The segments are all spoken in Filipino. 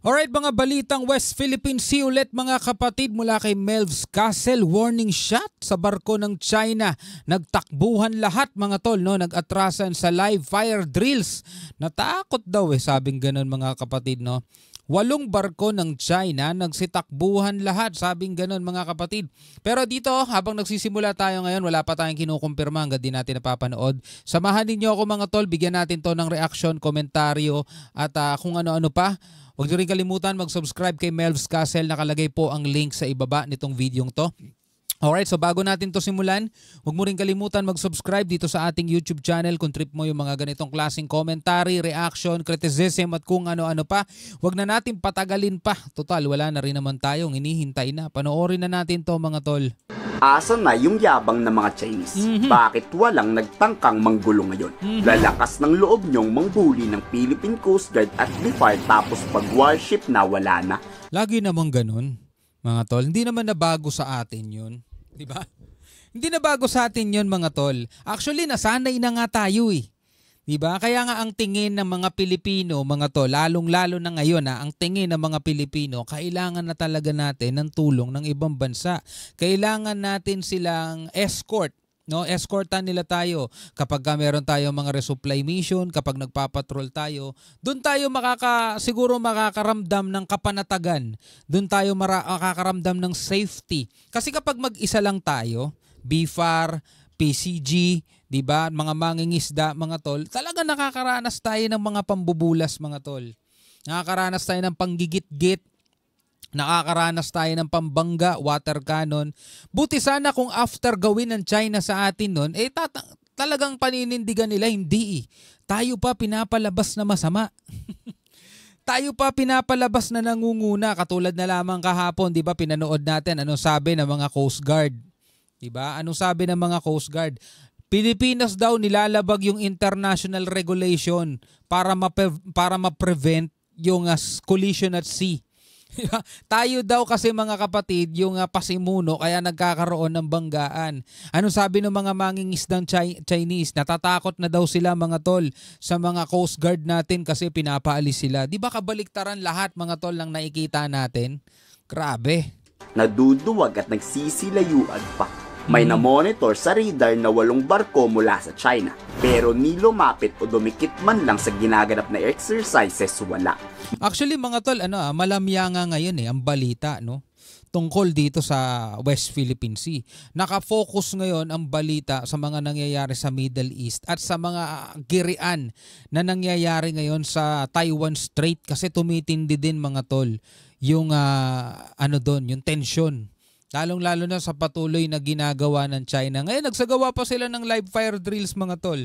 Alright mga balitang West Philippine Sea ulit mga kapatid mula kay Melv's Castle. Warning shot sa barko ng China. Nagtakbuhan lahat mga tol, no? Nag-atrasan sa live fire drills. Natakot daw sabing ganun mga kapatid, no? 8 barko ng China nagsitakbuhan lahat, sabing ganun mga kapatid. Pero dito habang nagsisimula tayo ngayon, wala pa tayong kinukumpirma hanggang di natin napapanood. Samahan ninyo ako mga tol, bigyan natin to ng reaksyon, komentaryo at kung ano-ano pa. Huwag nyo rin kalimutan mag-subscribe kay Melv's Castle. Nakalagay po ang link sa ibaba nitong video to. Alright, so bago natin to simulan, huwag mo rin kalimutan mag-subscribe dito sa ating YouTube channel kung trip mo yung mga ganitong klaseng commentary, reaction, criticism at kung ano-ano pa. Huwag na natin patagalin pa. Total, wala na rin naman tayong hinihintay na. Panoorin na natin to mga tol. Asa na yung yabang ng mga Chinese? Bakit walang nagtangkang manggulo ngayon? Lalakas ng loob nyong manghuli ng Philippine Coast Guard at BFAR tapos pag warship na wala na? Lagi namang ganun, mga tol. Hindi naman nabago sa atin yun. Diba? Hindi nabago sa atin yun mga tol. Actually, nasanay na nga tayo Diba? Kaya nga ang tingin ng mga Pilipino, mga tol, lalong-lalo na ngayon ang tingin ng mga Pilipino, kailangan na talaga natin ng tulong ng ibang bansa. Kailangan natin silang escort. No, escortan nila tayo kapag meron tayong mga resupply mission, kapag nagpapatrol tayo, doon tayo siguro makakaramdam ng kapanatagan. Doon tayo makakaramdam ng safety. Kasi kapag mag-isa lang tayo, BFAR, PCG, 'di ba, mga mangingisda, mga tol, talaga nakakaranas tayo ng mga pambubulas, mga tol. Nakakaranas tayo ng panggigit-git. Nakakaranas tayo ng pambangga, water cannon. Buti sana kung after gawin ng China sa atin nun, talagang paninindigan nila, hindi Tayo pa pinapalabas na masama. Tayo pa pinapalabas na nangunguna. Katulad na lamang kahapon, di ba, pinanood natin anong sabi ng mga Coast Guard. Di ba? Anong sabi ng mga Coast Guard? Pilipinas daw nilalabag yung international regulation para ma-prevent yung collision at sea. Tayo daw kasi mga kapatid yung pasimuno kaya nagkakaroon ng banggaan. Ano sabi ng mga mangingisdang Chinese? Natatakot na daw sila mga tol sa mga Coast Guard natin kasi pinapaalis sila. Di ba kabaliktaran lahat mga tol ng nakikita natin? Grabe. Naduduwag at nagsisilayuan pa. May na-monitor sa radar na 8 barko mula sa China. Pero ni lumapit o dumikit man lang sa ginaganap na exercises, wala. Actually mga tol, malamya nga ngayon ang balita, no? Tungkol dito sa West Philippine Sea. Nakafocus ngayon ang balita sa mga nangyayari sa Middle East at sa mga girian na nangyayari ngayon sa Taiwan Strait kasi tumitindi din mga tol yung yung tension. Lalong-lalo na sa patuloy na ginagawa ng China. Ngayon, nagsagawa pa sila ng live fire drills, mga tol.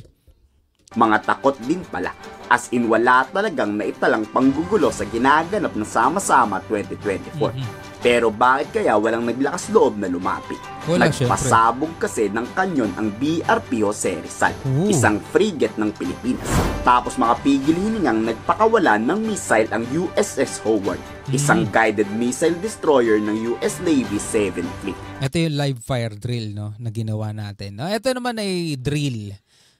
Mga takot din pala. As in, wala talagang naitalang panggugulo sa ginaganap ng sama-sama 2024. Pero bakit kaya walang naglakas loob na lumapit? Nagpasabog kasi ng kanyon ang BRP Jose Rizal, isang frigate ng Pilipinas. Tapos makapigil hiningang nagpakawala ng missile ang USS Howard, isang guided missile destroyer ng US Navy 7th Fleet. Ito yung live fire drill, no, na ginawa natin. Ito naman ay drill.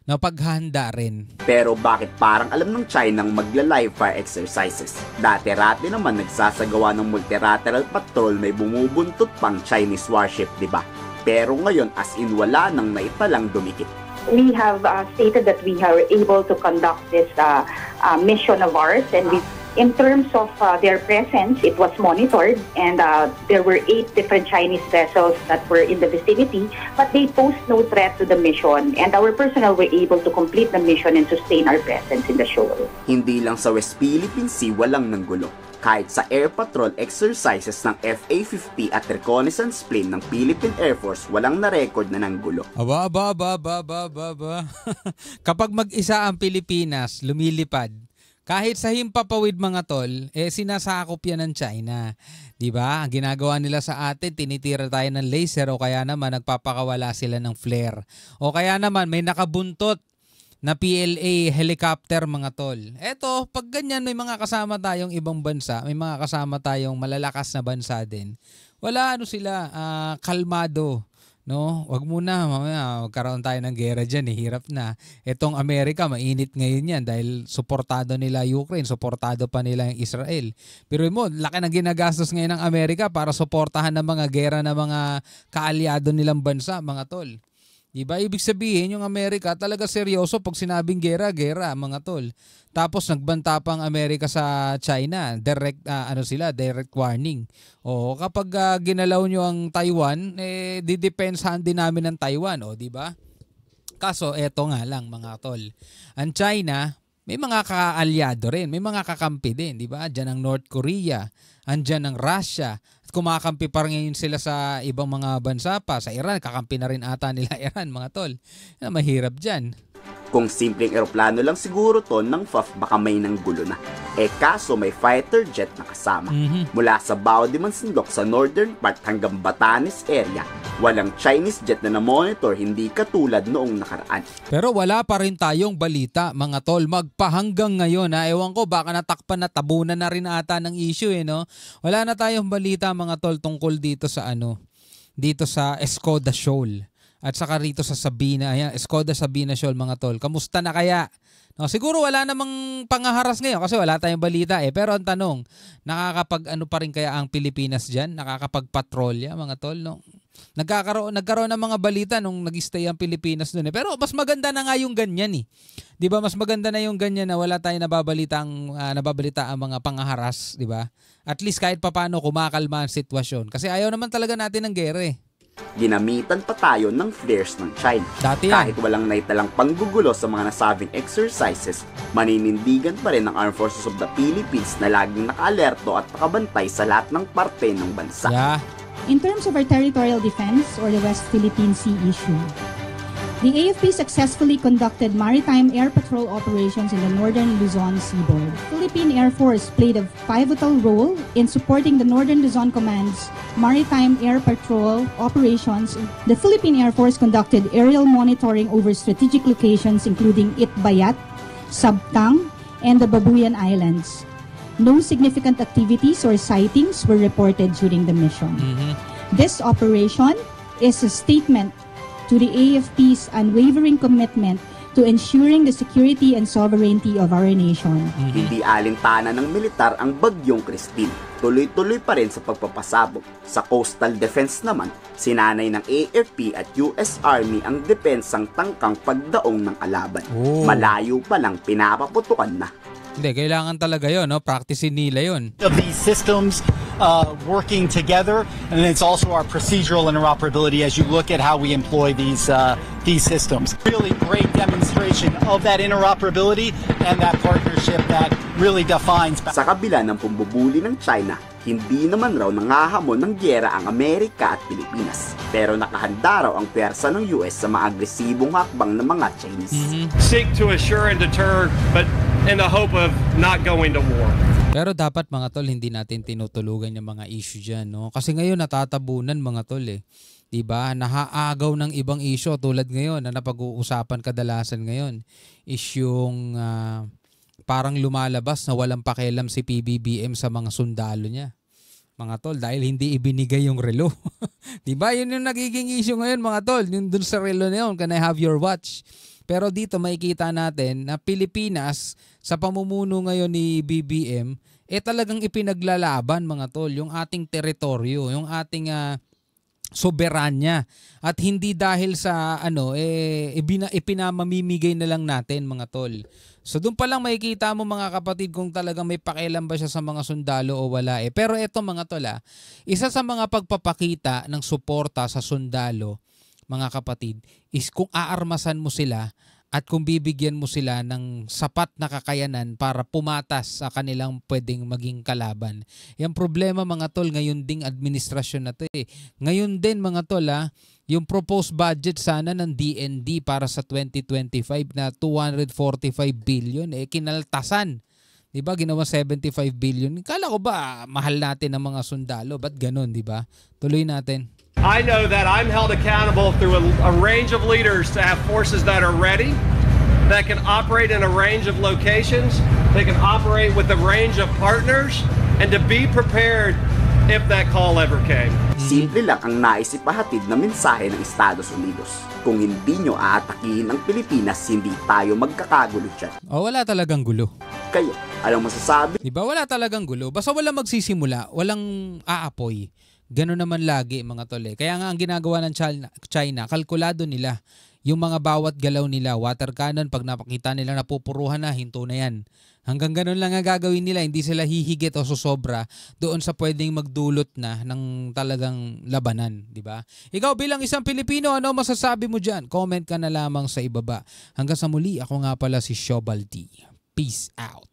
No, paghahanda rin. Pero bakit parang alam ng China ang magla-live fire exercises? Dati-rati naman nagsasagawa ng multilateral patrol may bumubuntot pang Chinese warship, di ba? Pero ngayon as in wala nang naitalang dumikit. We have stated that we are able to conduct this mission of ours, and in terms of their presence, it was monitored, and there were 8 different Chinese vessels that were in the vicinity, but they posed no threat to the mission, and our personnel were able to complete the mission and sustain our presence in the shore. Hindi lang sa West Philippine Sea walang nanggulo. Kahit sa air patrol exercises ng FA-50 at reconnaissance plane ng Philippine Air Force, walang na-record na nanggulo. Aba. Kapag mag-isa ang Pilipinas, lumilipad, kahit sa himpapawid mga tol, sinasakop yan ng China. Diba? Ang ginagawa nila sa atin, tinitira tayo ng laser o kaya naman nagpapakawala sila ng flare. O kaya naman may nakabuntot na PLA helicopter mga tol. Eto, pag ganyan may mga kasama tayong ibang bansa, may mga kasama tayong malalakas na bansa din. Wala sila, kalmado. No, wag muna, mamaya magkaroon tayo ng gera diyan, hirap na. Etong Amerika, mainit ngayon 'yan dahil suportado nila Ukraine, suportado pa nila yung Israel. Pero mo, laki ng ginagastos ngayon ng Amerika para suportahan ng mga gera ng mga kaalyado nilang bansa, mga tol. Diba? Ibig sabihin, yung Amerika talaga seryoso pag sinabing gera, mga tol. Tapos nagbanta pa ang Amerika sa China, direct direct warning. O kapag ginalaw nyo ang Taiwan, didepensahan din namin ng Taiwan, di ba? Kaso eto nga lang, mga tol. Ang China, may mga kaalyado rin, may mga kakampi din, di ba? Diyan ang North Korea, andyan ang Russia. At kumakampi pa rin sila sa ibang mga bansa pa. Sa Iran, kakampi na rin ata nila Iran, mga tol. Mahirap dyan. Kung simpleng eroplano lang siguro to ng FAF, baka may nanggulo na. Kaso may fighter jet na kasama. Mula sa Bao de Masinloc sa northern part hanggang Batanes area, walang Chinese jet na na-monitor, hindi katulad noong nakaraan. Pero wala pa rin tayong balita, mga tol. Magpahanggang ngayon, ewan ko, baka natakpan na, tabunan na rin ata ng issue, no? Wala na tayong balita, mga tol, tungkol dito sa dito sa Escoda Shoal. At saka rito sa Sabina, ayan, Escoda Sabina Shoal, mga tol. Kamusta na kaya? No, siguro wala namang pangaharas ngayon kasi wala tayong balita Pero ang tanong, nakakapag-ano pa rin kaya ang Pilipinas diyan? Nakakapag-patrolya, mga tol, no? Nagkaroon ng mga balita nung nag-stay ang Pilipinas doon Pero mas maganda na nga yung ganyan 'Di ba? Mas maganda na yung ganyan na wala tayong nababalita ang mga pangaharas, 'di ba? At least kahit papaano kumakalma ang sitwasyon kasi ayaw naman talaga natin ng gera Ginamitan pa tayo ng flares ng China. Dati yan. Kahit walang naitalang panggugulo sa mga nasabing exercises, maninindigan pa rin ng Armed Forces of the Philippines na laging naka-alerto at nakabantay sa lahat ng parte ng bansa. Yeah. In terms of our territorial defense or the West Philippine Sea issue, the AFP successfully conducted maritime air patrol operations in the northern Luzon seaboard. Philippine Air Force played a pivotal role in supporting the Northern Luzon Command's maritime air patrol operations. The Philippine Air Force conducted aerial monitoring over strategic locations including Itbayat, Sabtang, and the Babuyan Islands. No significant activities or sightings were reported during the mission. This operation is a statement to the AFP's unwavering commitment to ensuring the security and sovereignty of our nation. Hindi alintana ng militar ang Bagyong Christine. Tuloy-tuloy pa rin sa pagpapasabog. Sa coastal defense naman, sinanay ng AFP at US Army ang depensang tangkang pagdaong ng alaban. Malayo pa lang pinapaputukan na. Hindi, kailangan talaga yun, no? Practicein nila yun. Of these systems working together, and it's also our procedural interoperability as you look at how we employ these systems. Really great demonstration of that interoperability and that partnership that really defines. Sa kabila ng pumbubuli ng China, hindi naman raw nangahamon ng gyera ang Amerika at Pilipinas. Pero nakahanda raw ang pwersa ng US sa maagresibong hakbang ng mga Chinese. Seek to assure and deter, but in the hope of not going to war. Pero dapat, mga tol, hindi natin tinutulugan yung mga issue dyan, no? Kasi ngayon natatabunan, mga tol, Diba? Nahaagaw ng ibang issue tulad ngayon na napag-uusapan kadalasan ngayon is yung parang lumalabas na walang pakialam si PBBM sa mga sundalo niya. Mga tol, dahil hindi ibinigay yung relo. Diba? Yun yung nagiging issue ngayon, mga tol. Yung dun sa relo na yun, can I have your watch? Pero dito makikita natin na Pilipinas sa pamumuno ngayon ni BBM talagang ipinaglalaban, mga tol, yung ating teritoryo, yung ating soberanya at hindi dahil sa ipinamamimigay na lang natin, mga tol. So doon pa lang makikita mo, mga kapatid, kung talagang may pakialam ba siya sa mga sundalo o wala Pero eto, mga tol, isa sa mga pagpapakita ng suporta sa sundalo, mga kapatid, is kung aarmasan mo sila at kung bibigyan mo sila ng sapat na kakayanan para pumatas sa kanilang pwedeng maging kalaban. Yung problema, mga tol, ngayon ding administrasyon na to Ngayon din, mga tol, yung proposed budget sana ng DND para sa 2025 na 245 billion, kinaltasan. Diba? Ginawa 75 billion. Kala ko ba mahal natin ang mga sundalo? Ba't ganun, diba? Tuloy natin. I know that I'm held accountable through a range of leaders to have forces that are ready, that can operate in a range of locations, they can operate with a range of partners, and to be prepared if that call ever came. Simple lang ang nais ipahatid na mensahe ng Estados Unidos. Kung hindi nyo aatakihin ang Pilipinas, hindi tayo magkakagulo dyan. O wala talagang gulo. Kayo, anong masasabi? Diba? Wala talagang gulo. Basta wala magsisimula, walang aapoy. Gano'n naman lagi mga tol eh. Kaya nga ang ginagawa ng China, kalkulado nila. Yung mga bawat galaw nila, water cannon, pag napakita nila napupuruhan na, hinto na yan. Hanggang gano'n lang ang gagawin nila, hindi sila hihigit o susobra doon sa pwedeng magdulot na ng talagang labanan, di ba? Ikaw bilang isang Pilipino, ano masasabi mo dyan? Comment ka na lamang sa ibaba. Hanggang sa muli, ako nga pala si Shobaldi. Peace out.